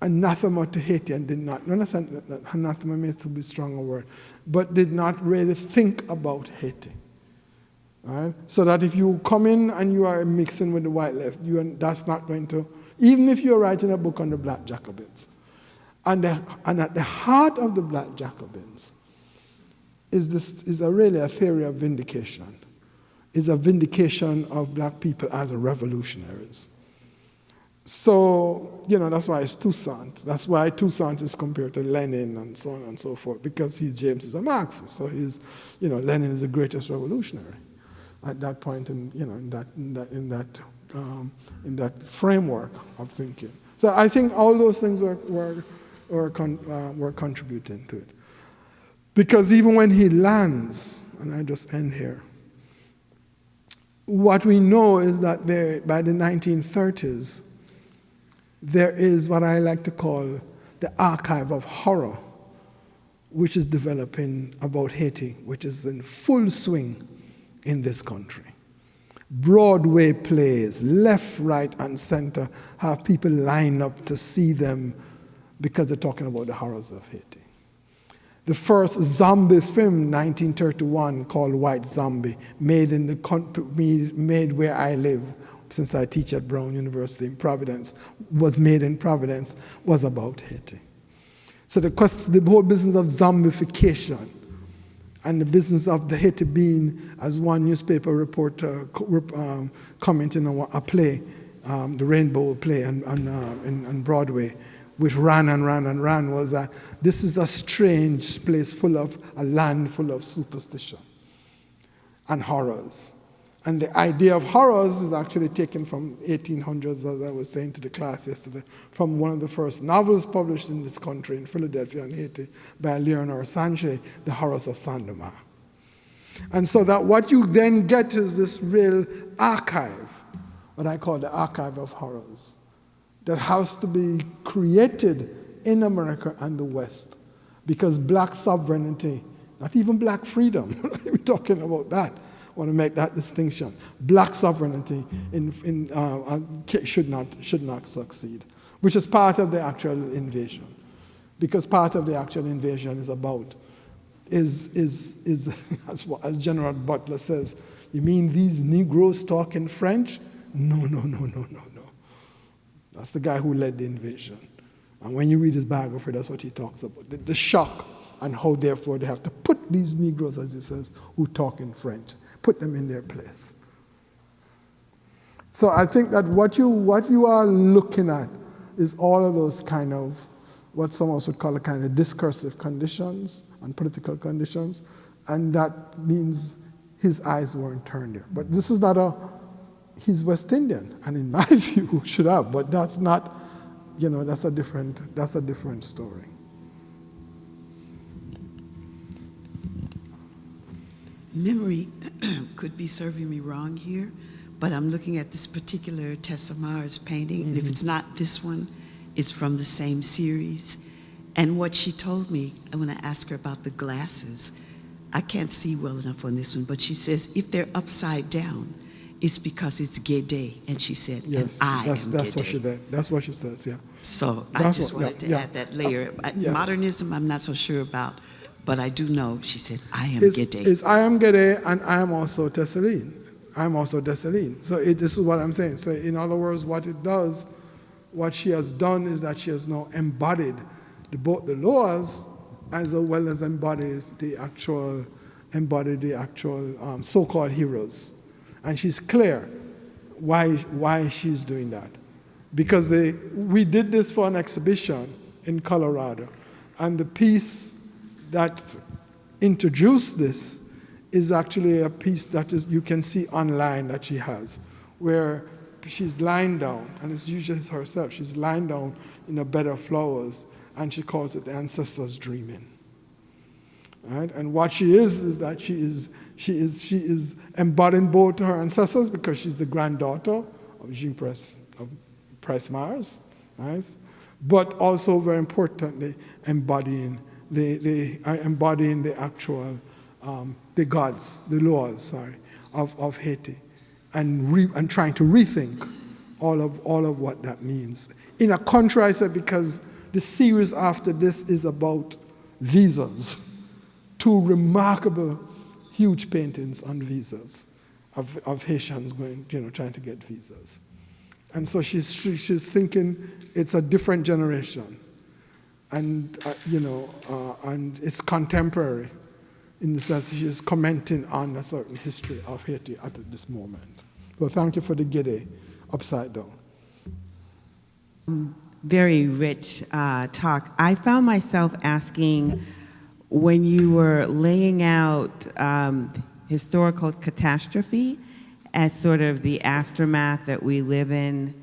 anathema to Haiti and did not understand that anathema may be a stronger word, but did not really think about Haiti. Right? So that if you come in and you are mixing with the white left, that's not going to, even if you're writing a book on the Black Jacobins. And at the heart of the Black Jacobins is really a theory of vindication. is a vindication of black people as revolutionaries. So, that's why it's Toussaint. That's why Toussaint is compared to Lenin and so on and so forth, because James is a Marxist. So Lenin is the greatest revolutionary at that point in that framework of thinking. So I think all those things were contributing to it. Because even when he lands, and I just end here, what we know is that by the 1930s, there is what I like to call the archive of horror, which is developing about Haiti, which is in full swing in this country. Broadway plays, left, right, and center, have people line up to see them because they're talking about the horrors of Haiti. The first zombie film, 1931, called White Zombie, made where I live, since I teach at Brown University in Providence, was made in Providence, was about Haiti. So the whole business of zombification and the business of the Haiti being, as one newspaper reporter commented on a play, the Rainbow play on Broadway, which ran and ran and ran, was that this is a strange place a land full of superstition and horrors. And the idea of horrors is actually taken from 1800s, as I was saying to the class yesterday, from one of the first novels published in this country, in Philadelphia and Haiti, by Leonor Sanchez, The Horrors of Saint-Domingue. And so that what you then get is this real archive, what I call the archive of horrors, that has to be created in America and the West, because black sovereignty, not even black freedom, we're talking about that, I want to make that distinction. Black sovereignty should not succeed, which is part of the actual invasion, because part of the actual invasion is as General Butler says, you mean these Negroes talk in French? No. That's the guy who led the invasion. And when you read his biography, that's what he talks about, the shock, and how therefore they have to put these Negroes, as he says, who talk in French, put them in their place. So I think that what you are looking at is all of those kind of, what some of us would call a kind of discursive conditions and political conditions, and that means his eyes weren't turned there. But this is not he's West Indian, and in my view, should have, but that's not, that's a different story. Memory could be serving me wrong here, but I'm looking at this particular Tessa Mars painting, and if it's not this one, it's from the same series. And what she told me, when I asked her about the glasses, I can't see well enough on this one, but she says if they're upside down, it's because it's Gede. And she said, yes, that's what she did. That's what she says, yeah. So I just wanted to add that layer. Modernism, I'm not so sure about, but I do know, she said, I am Gede. I am Gede, and I am also Tessaline. I'm also Dessalines. So this is what I'm saying. So in other words, what she has done is that she has now embodied both the laws as well as embodied the actual so-called heroes. And she's clear why she's doing that. Because we did this for an exhibition in Colorado, and the piece that introduced this is actually a piece that you can see online that she has, where she's lying down, and it's usually herself. She's lying down in a bed of flowers, and she calls it the ancestors dreaming. Right? And what she is that she is embodying both her ancestors, because she's the granddaughter of Jean Price Mars, right? But also very importantly embodying the actual the gods, the laws, of Haiti, and trying to rethink all of what that means. In a country, I said, because the series after this is about visas, two remarkable, huge paintings on visas of Haitians trying to get visas, and so she's thinking it's a different generation, and and it's contemporary. in the sense that she's commenting on a certain history of Haiti at this moment. So thank you for the Gede upside down. Very rich talk. I found myself asking, when you were laying out historical catastrophe as sort of the aftermath that we live in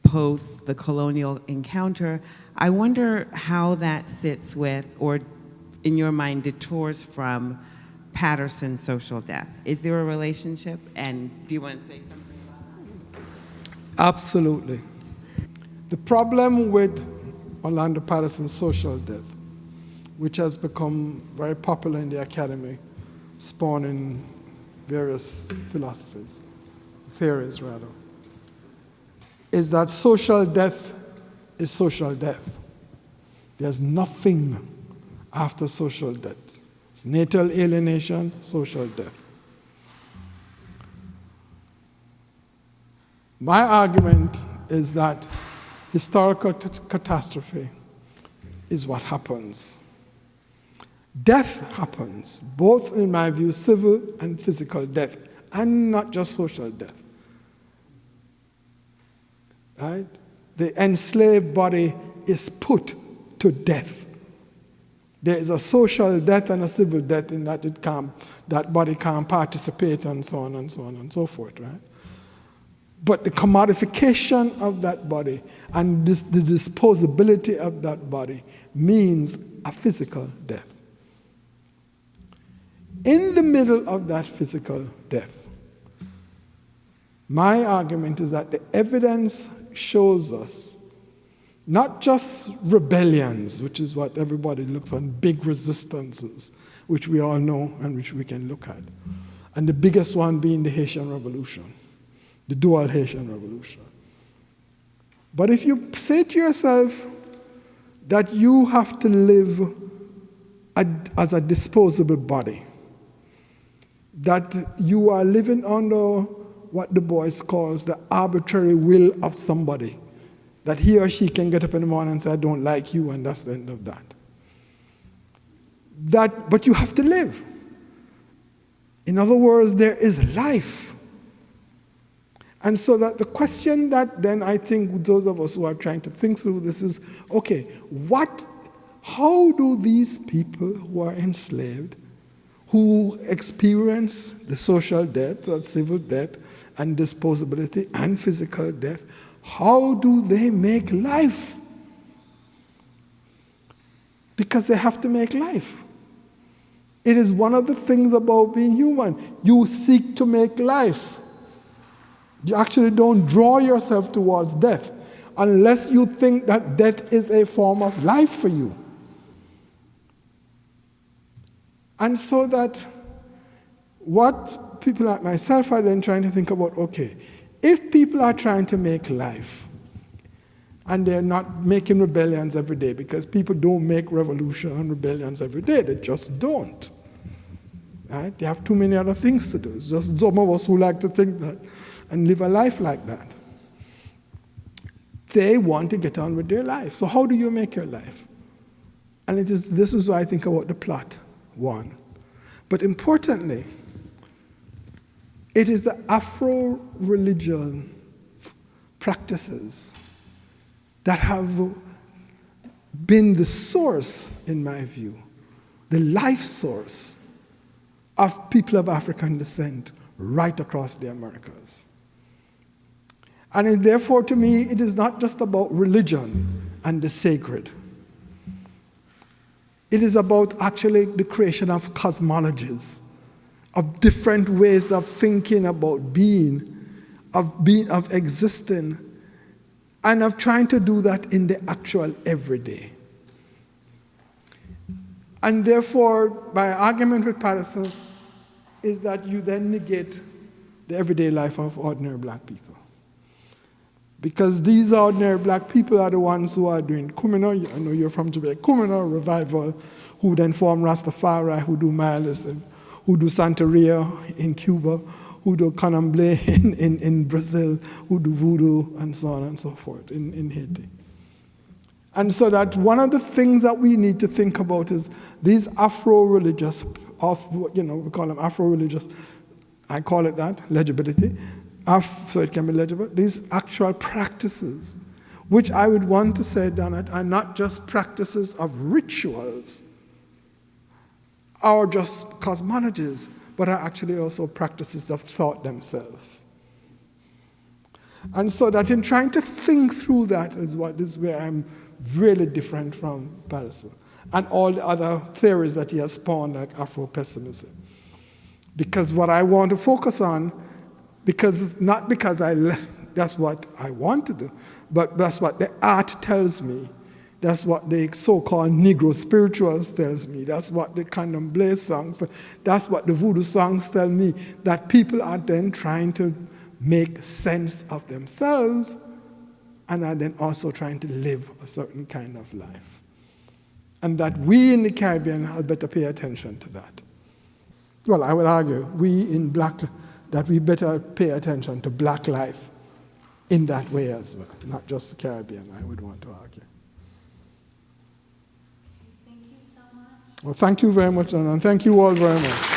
post the colonial encounter, I wonder how that sits with, or in your mind, detours from Patterson's social death. Is there a relationship? And do you want to say something about that? Absolutely. The problem with Orlando Patterson's social death, which has become very popular in the academy, spawning various theories rather, is that social death is social death. There's nothing after social death. It's natal alienation, social death. My argument is that historical catastrophe is what happens. Death happens, both in my view, civil and physical death, and not just social death. Right? The enslaved body is put to death. There is a social death and a civil death in that that body can't participate and so on and so on and so forth, right? But the commodification of that body and the disposability of that body means a physical death. In the middle of that physical death, my argument is that the evidence shows us not just rebellions, which is what everybody looks on, big resistances, which we all know and which we can look at, and the biggest one being the Haitian Revolution, the dual Haitian Revolution. But if you say to yourself that you have to live as a disposable body, that you are living under what Du Bois calls the arbitrary will of somebody, that he or she can get up in the morning and say, I don't like you, and that's the end of that. But you have to live. In other words, there is life. And so that the question that then I think those of us who are trying to think through this is, okay, how do these people who are enslaved, who experience the social death, the civil death, and disposability, and physical death, how do they make life? Because they have to make life. It is one of the things about being human. You seek to make life. You actually don't draw yourself towards death unless you think that death is a form of life for you. And so that what people like myself are then trying to think about, okay, if people are trying to make life and they're not making rebellions every day, because people don't make revolution and rebellions every day, they just don't. Right? They have too many other things to do. It's just some of us who like to think that and live a life like that. They want to get on with their life. So how do you make your life? And this is why I think about the plot, one. But importantly, it is the Afro-religion practices that have been the source, in my view, the life source of people of African descent right across the Americas. And therefore, to me, it is not just about religion and the sacred. It is about actually the creation of cosmologies, of different ways of thinking about being, of existing, and of trying to do that in the actual everyday. And therefore, my argument with Patterson is that you then negate the everyday life of ordinary black people. Because these ordinary black people are the ones who are doing Kumino, I know you're from Jamaica, Kumino revival, who then form Rastafari, who do Mialism, who do Santeria in Cuba, who do Candomblé in Brazil, who do Voodoo, and so on and so forth in Haiti. And so that one of the things that we need to think about is these Afro-religious of what, we call them Afro-religious, I call it that, legibility, so it can be legible. These actual practices, which I would want to say, Donna, are not just practices of rituals or just cosmologies, but are actually also practices of thought themselves. And so that in trying to think through that is where I'm really different from Patterson and all the other theories that he has spawned, like Afro-pessimism. Because what I want to focus on, because it's not because that's what I want to do, but that's what the art tells me. That's what the so-called Negro spirituals tells me. That's what the candomblé songs, that's what the voodoo songs tell me, that people are then trying to make sense of themselves and are then also trying to live a certain kind of life. And that we in the Caribbean had better pay attention to that. Well, I would argue, that we better pay attention to black life in that way as well, not just the Caribbean, I would want to argue. Thank you so much. Well, thank you very much, and thank you all very much.